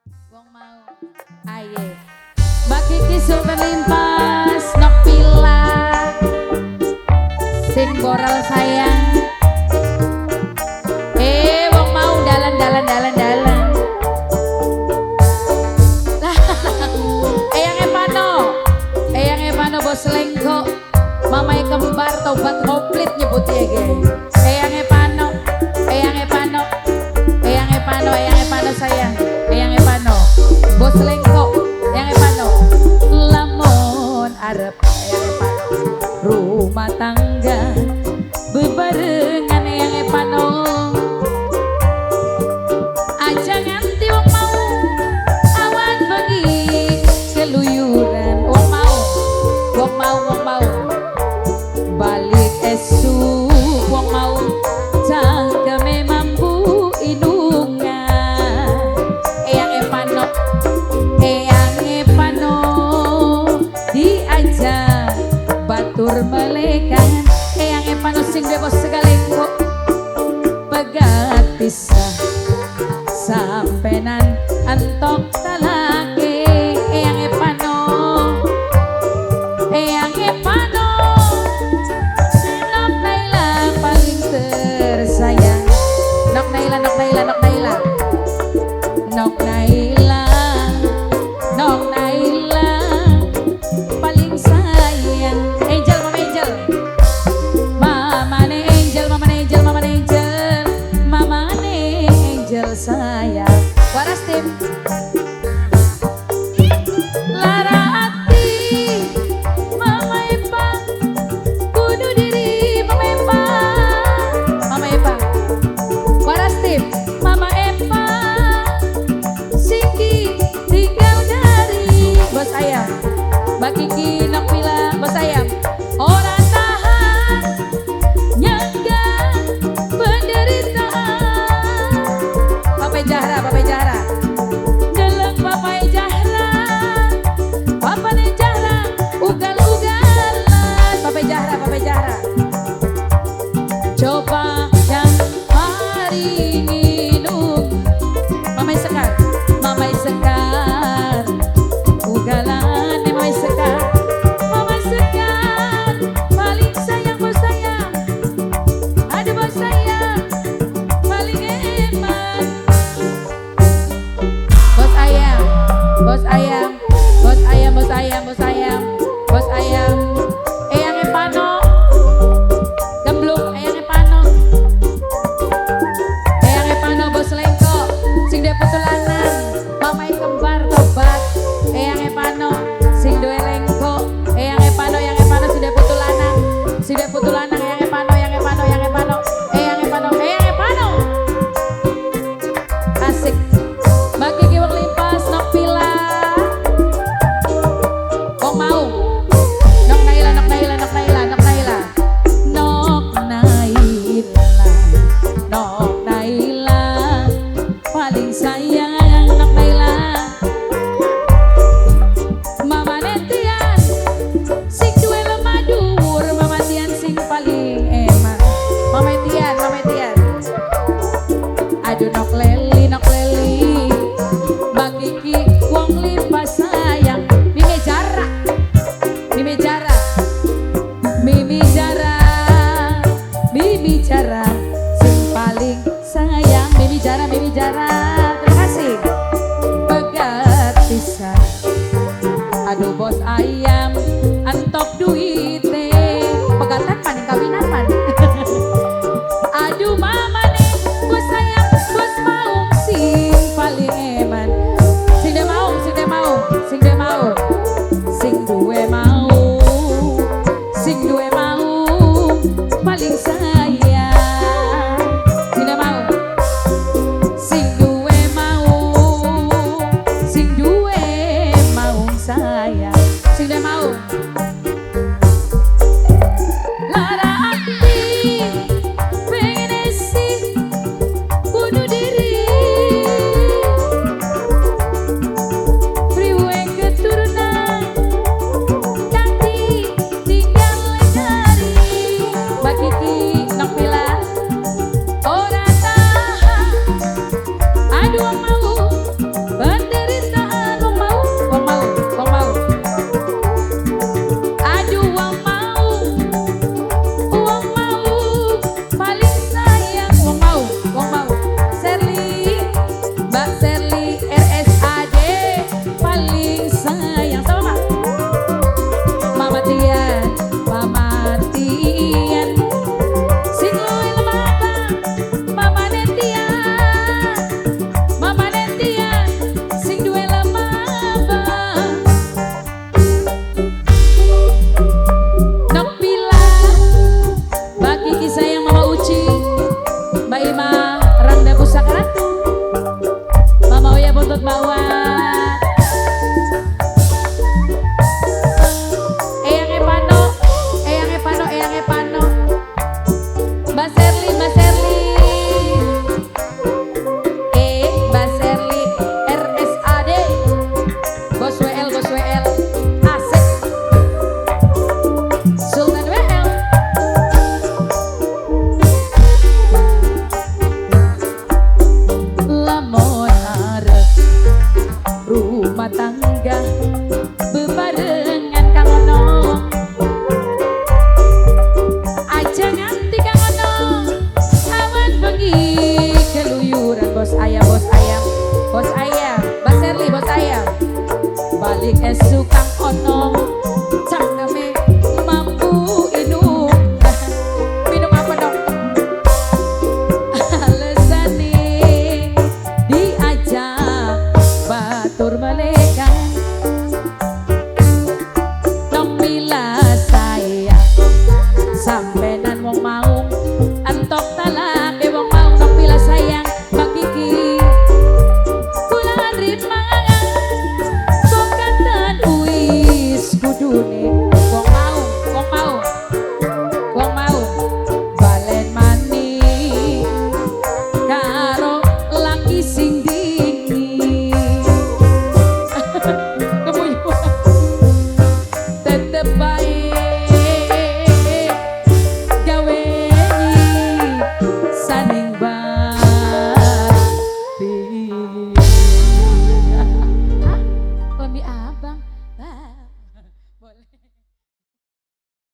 Wong mau. Aye. Mbak Kiki Sultan Limpas, Nok Pila, sing boral sayang. Wong mau dalan. Lah, eyang Epano bos lengko, mamai kembar tobat komplit nyebut ya ge. Eyang Epano sayang, eyang Epano, bos lengko, eyang Epano, lamun arep eyang Epano, rumah tangga bebarengan eyang Epano, aja nganti wong mau awan bengi keluyuran, wong mau balik esuk wong mau cangkeme mampu inungan eyang Epano diajak batur melekan eyang Epano sing bebas segalengko pegat pisah sampenan antok talake eyang Epano Nok Naila paling tersayang Nok Naila paling sayang Angel Mamane Angel sayang waras tim Lara hati Mama Epa bunuh diri Mama Epa waras tim Mama Epa Singgi tinggal dari bos ayam Mbak Kiki Nok Pila bos ayam orang tahan nyangga penderitaan Papai Jahra geleng Papai Jahra ugal-ugalan Papai Jahra coba yang hari nginum Mamai Sekar ugalan Mamai Sekar paling sayang bos sayang ada bos sayang paling emak bos ayam eyang Epano gemblung eyang Epano bos lengko sing dia petulanan mamai kembar tobat eyang Epano sing dua lengko eyang Epano sing dia petulanan eyang Epano asik Mbak Kiki Wong Limpas Nok Pila wong mau Nok Naila paling sayang Nok Naila Mama Netian sing duwe lemadur Mama Tian sing paling emak Mama Tian aduh Nok Leli Mbak Kiki Wong Limpas sayang Mimi Jara sing paling sayang Mimi Jara terima kasih nuntut bawah. Eyang Epano, Eyang Epano, Eyang Epano. Mbak Serli, Mbak Serli. Mbak Serli, RSAD. Bos WL, Bos WL. Asik. Sultan WL. Lamun arep rumah tangga bebarengan Kang Ono, aja nganti Kang Ono awan bengi keluyuran. Bos ayam, bos ayam, bos ayam. Mbak Serli, bos ayam. Balik esuk Kang Ono